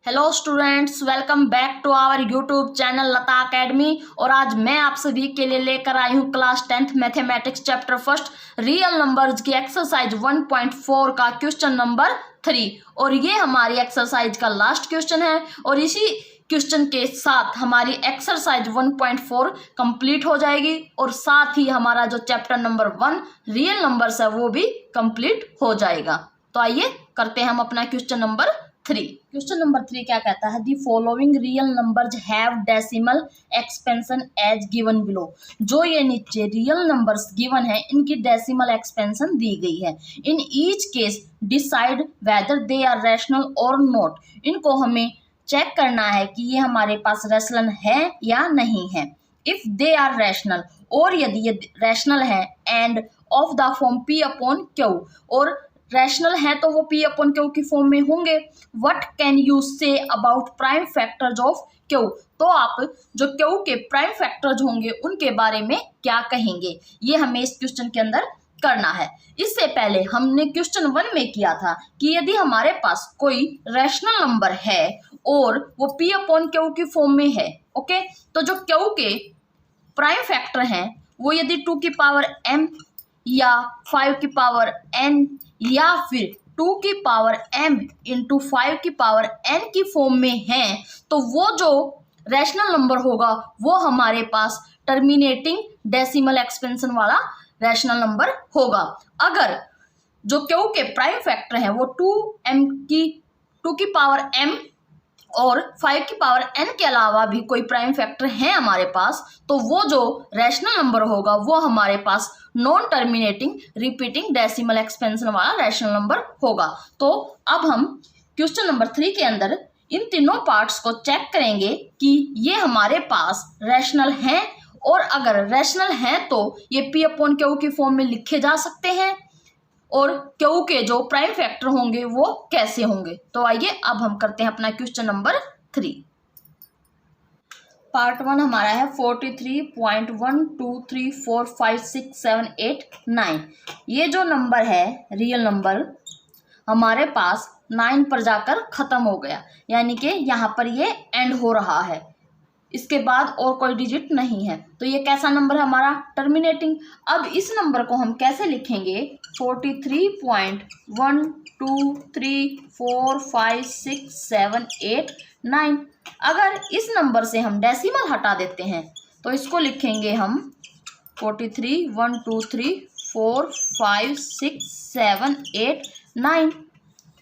Hello students, welcome back to our YouTube channel Lata academy. और आज मैं आप सभी के लिए लेकर आई हूँ class 10th mathematics chapter first real numbers की एक्सरसाइज 1.4 का क्वेश्चन नंबर 3। और ये हमारी एक्सरसाइज का लास्ट क्वेश्चन है और इसी क्वेश्चन के साथ हमारी एक्सरसाइज 1.4 कंप्लीट हो जाएगी और साथ ही हमारा जो चैप्टर नंबर 1 रियल नंबर्स है वो भी कंप्लीट हो जाएगा। तो आइए करते हैं हम अपना क्वेश्चन नंबर 3। क्वेश्चन नंबर 3 क्या कहता है? The following real numbers have decimal expansion as given below. जो ये नीचे रियल नंबर्स गिवन है इनकी डेसिमल एक्सपेंशन दी गई है। In each case decide whether they are rational और नॉट। इनको हमें चेक करना है कि ये हमारे पास रैशनल है या नहीं है। इफ दे आर रैशनल, और यदि ये रैशनल है, end of the form P upon Q, और रैशनल है तो वो पी अपॉन क्यू की फॉर्म में होंगे। What can you say about prime factors of Q? तो आप जो क्यू के प्राइम फैक्टर्स होंगे उनके बारे में क्या कहेंगे, ये हमें इस क्वेश्चन के अंदर करना है। इससे पहले हमने क्वेश्चन 1 में किया था कि यदि हमारे पास कोई रैशनल नंबर है और वो पी अपॉन क्यू की फॉर्म में है, ओके, तो जो क्यू के प्राइम फैक्टर हैं वो यदि 2 की पावर m या 5 की पावर n या फिर 2 की पावर m इंटू 5 की पावर n की फॉर्म में है, तो वो जो रैशनल नंबर होगा वो हमारे पास टर्मिनेटिंग डेसिमल एक्सपेंशन वाला रैशनल नंबर होगा। अगर जो क्यू के प्राइम फैक्टर हैं वो 2 की पावर m और 5 की पावर n के अलावा भी कोई प्राइम फैक्टर है हमारे पास, तो वो जो रैशनल नंबर होगा वो हमारे पास non terminating repeating decimal expansion वाला रैशनल नंबर होगा। तो अब हम क्वेश्चन नंबर 3 के अंदर इन तीनों पार्ट्स को चेक करेंगे कि ये हमारे पास रैशनल हैं, और अगर रैशनल हैं तो ये पी अपॉन क्यू की फॉर्म में लिखे जा सकते हैं, और क्यू के जो प्राइम फैक्टर होंगे वो कैसे होंगे। तो आइए अब हम करते हैं अपना क्वेश्चन नंबर 3। पार्ट 1 हमारा है 43.123456789। ये जो नंबर है रियल नंबर हमारे पास 9 पर जाकर खत्म हो गया, यानी कि यहाँ पर ये एंड हो रहा है, इसके बाद और कोई डिजिट नहीं है। तो ये कैसा नंबर है हमारा? टर्मिनेटिंग। अब इस नंबर को हम कैसे लिखेंगे? 43.123456789। अगर इस नंबर से हम डेसिमल हटा देते हैं तो इसको लिखेंगे हम 43.123456789।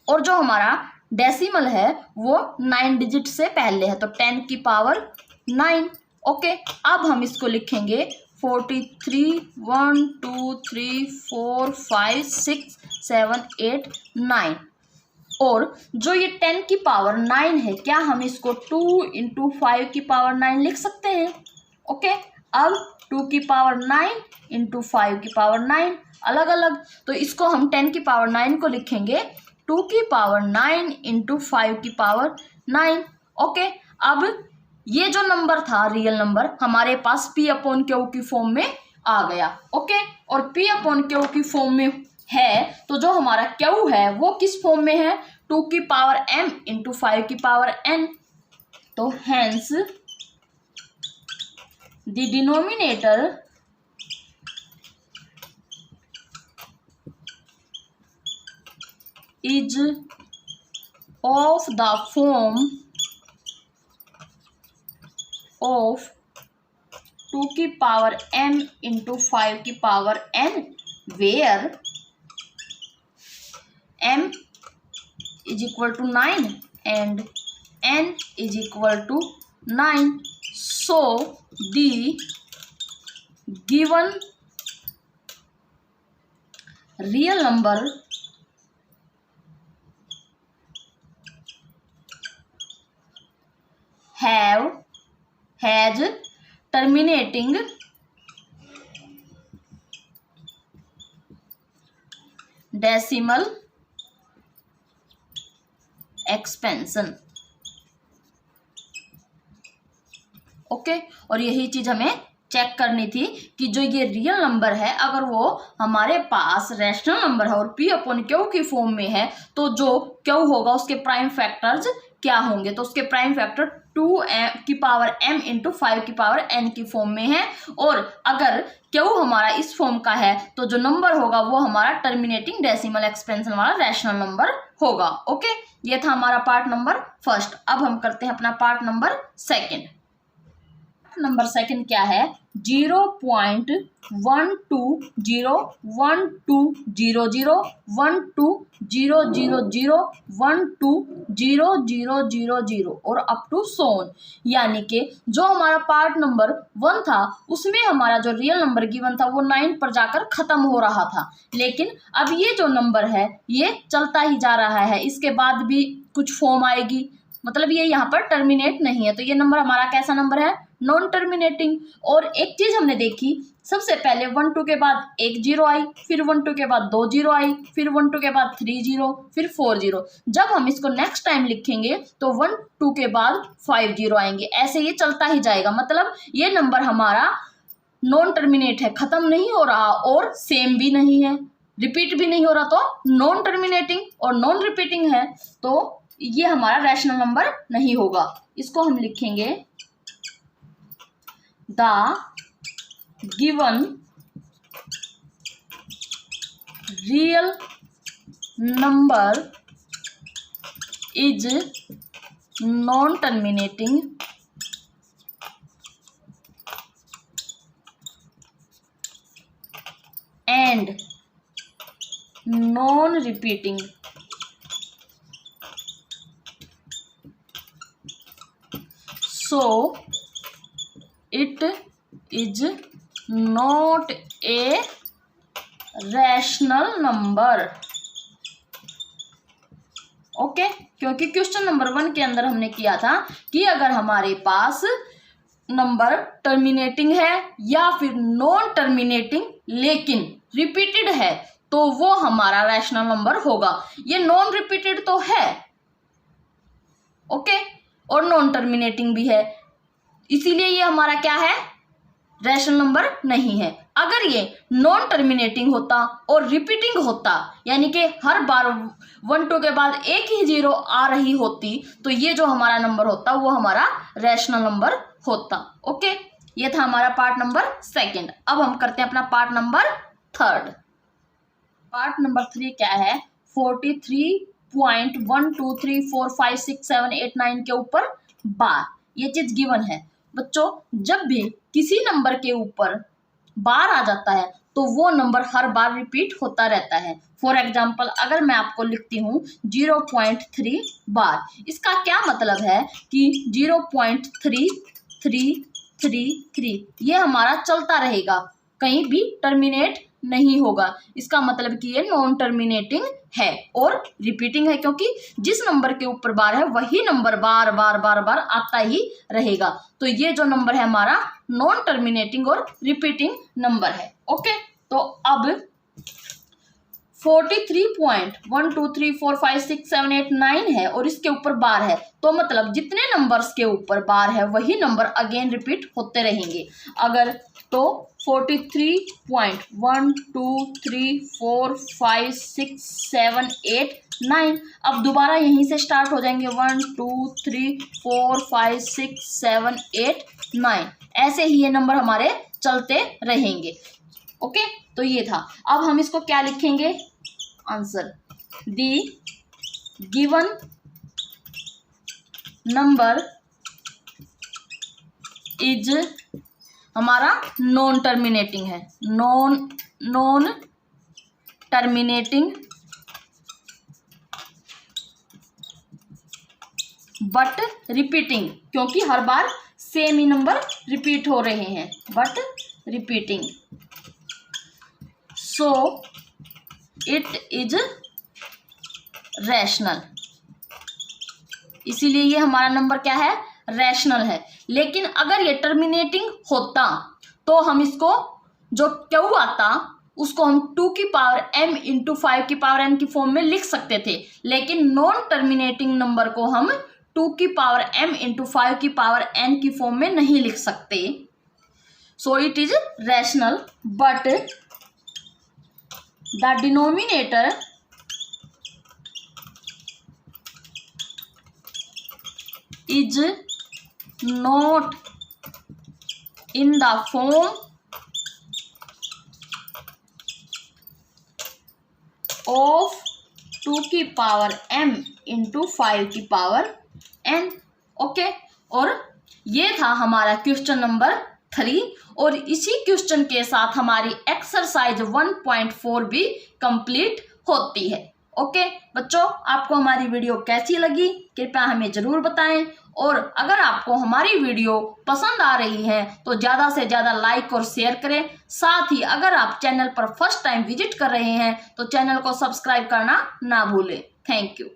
और जो हमारा डेसिमल है वो 9 डिजिट से पहले है, तो 10 की पावर 9। ओके, अब हम इसको लिखेंगे 43.123456789। और जो ये 10 की पावर 9 है, क्या हम इसको 2 इंटू 5 की पावर 9 लिख सकते हैं? ओके, अब 2 की पावर 9 इंटू 5 की पावर 9 अलग अलग, तो इसको हम 10 की पावर 9 को लिखेंगे 2 की पावर 9 इंटू 5 की पावर 9। ओके, अब ये जो नंबर था रियल नंबर हमारे पास पी अपॉन क्यू की फॉर्म में आ गया। ओके, और पी अपॉन क्यू की फॉर्म में है तो जो हमारा क्यू है वो किस फॉर्म में है? 2 की पावर m इंटू 5 की पावर n। तो hence the denominator is of the form of 2 की पावर m इंटू 5 की power n, where m is equal to 9 and n is equal to 9. So the given real number has terminating decimal expansion। Okay, और यही चीज हमें check करनी थी कि जो ये रियल नंबर है अगर वो हमारे पास रैशनल नंबर है और पी अपॉन क्यू की फॉर्म में है तो जो क्यू होगा उसके प्राइम फैक्टर्स क्या होंगे, तो उसके प्राइम फैक्टर 2 की पावर m इंटू 5 की पावर n की फॉर्म में है। और अगर Q हमारा इस फॉर्म का है तो जो नंबर होगा वो हमारा टर्मिनेटिंग डेसिमल एक्सपेंशन वाला रैशनल नंबर होगा। ओके, ये था हमारा पार्ट नंबर फर्स्ट। अब हम करते हैं अपना part number second. Number second क्या है, 0.1200120000120000 और अप टू सोन। यानी कि जो हमारा पार्ट नंबर 1 था उसमें हमारा जो रियल नंबर गिवन था वो 9 पर जाकर खत्म हो रहा था, लेकिन अब ये जो नंबर है ये चलता ही जा रहा है, इसके बाद भी कुछ फॉर्म आएगी, मतलब ये यहाँ पर टर्मिनेट नहीं है। तो ये नंबर हमारा कैसा नंबर है, नॉन टर्मिनेटिंग। और एक चीज हमने देखी, सबसे पहले 1 2 के बाद 1 0 आई, फिर 1 2 के बाद 2 0 आई, फिर 1 2 के बाद 3 0, फिर 4 0। जब हम इसको नेक्स्ट टाइम लिखेंगे तो 1 2 के बाद 5 0 आएंगे, ऐसे ये चलता ही जाएगा। मतलब ये नंबर हमारा नॉन टर्मिनेट है, खत्म नहीं हो रहा और सेम भी नहीं है, रिपीट भी नहीं हो रहा, तो नॉन टर्मिनेटिंग और नॉन रिपीटिंग है, तो ये हमारा रैशनल नंबर नहीं होगा। इसको हम लिखेंगे the given real number is non terminating and non repeating so it is not a rational number। Okay, क्योंकि क्वेश्चन नंबर 1 के अंदर हमने किया था कि अगर हमारे पास नंबर टर्मिनेटिंग है या फिर नॉन टर्मिनेटिंग लेकिन रिपीटेड है तो वो हमारा रैशनल नंबर होगा। ये नॉन रिपीटेड तो है, ओके, और नॉन टर्मिनेटिंग भी है, इसीलिए ये हमारा क्या है, रैशनल नंबर नहीं है। अगर ये नॉन टर्मिनेटिंग होता और रिपीटिंग होता, यानी कि हर बार 1 2 के बाद एक ही 0 आ रही होती, तो ये जो हमारा नंबर होता वो हमारा रैशनल नंबर होता। ओके, ये था हमारा पार्ट नंबर सेकंड। अब हम करते हैं अपना part number third. Part number 3 क्या है, 43.123456789 के ऊपर बार, ये चीज गिवन है। बच्चों, जब भी किसी नंबर के ऊपर बार आ जाता है तो वो नंबर हर बार रिपीट होता रहता है। फॉर एग्जाम्पल, अगर मैं आपको लिखती हूँ 0.3 बार, इसका क्या मतलब है कि 0.3333 ये हमारा चलता रहेगा, कहीं भी टर्मिनेट नहीं होगा। इसका मतलब कि ये नॉन टर्मिनेटिंग है और रिपीटिंग है, क्योंकि जिस नंबर के ऊपर बार है वही नंबर बार बार बार बार आता ही रहेगा। तो ये जो नंबर है हमारा नॉन टर्मिनेटिंग और रिपीटिंग नंबर है। ओके, तो अब 43.123456789 है और इसके ऊपर बार है, तो मतलब जितने नंबर्स के ऊपर बार है वही नंबर अगेन रिपीट होते रहेंगे। अगर तो 43.123456789 अब दोबारा यहीं से स्टार्ट हो जाएंगे, 1 2 3 4 5 6 7 8 9, ऐसे ही ये नंबर हमारे चलते रहेंगे। ओके, तो ये था। अब हम इसको क्या लिखेंगे, answer, the given number is हमारा नॉन टर्मिनेटिंग है, नॉन टर्मिनेटिंग बट रिपीटिंग, क्योंकि हर बार सेम ही नंबर रिपीट हो रहे हैं, but repeating, so it is rational. इसीलिए ये हमारा नंबर क्या है, रैशनल है। लेकिन अगर ये टर्मिनेटिंग होता तो हम इसको जो क्यू आता उसको हम 2 की पावर m इंटू 5 की पावर n की फॉर्म में लिख सकते थे, लेकिन नॉन टर्मिनेटिंग नंबर को हम 2 की पावर m इंटू 5 की पावर n की फॉर्म में नहीं लिख सकते। So it is rational but the denominator is not in the form of 2 की पावर m इंटू 5 की पावर n। ओके, और ये था हमारा क्वेश्चन नंबर 3 और इसी क्वेश्चन के साथ हमारी एक्सरसाइज 1.4 भी कंप्लीट होती है। ओके बच्चों, आपको हमारी वीडियो कैसी लगी कृपया हमें जरूर बताएं, और अगर आपको हमारी वीडियो पसंद आ रही है तो ज़्यादा से ज़्यादा लाइक और शेयर करें। साथ ही अगर आप चैनल पर फर्स्ट टाइम विजिट कर रहे हैं तो चैनल को सब्सक्राइब करना ना भूलें। Thank you.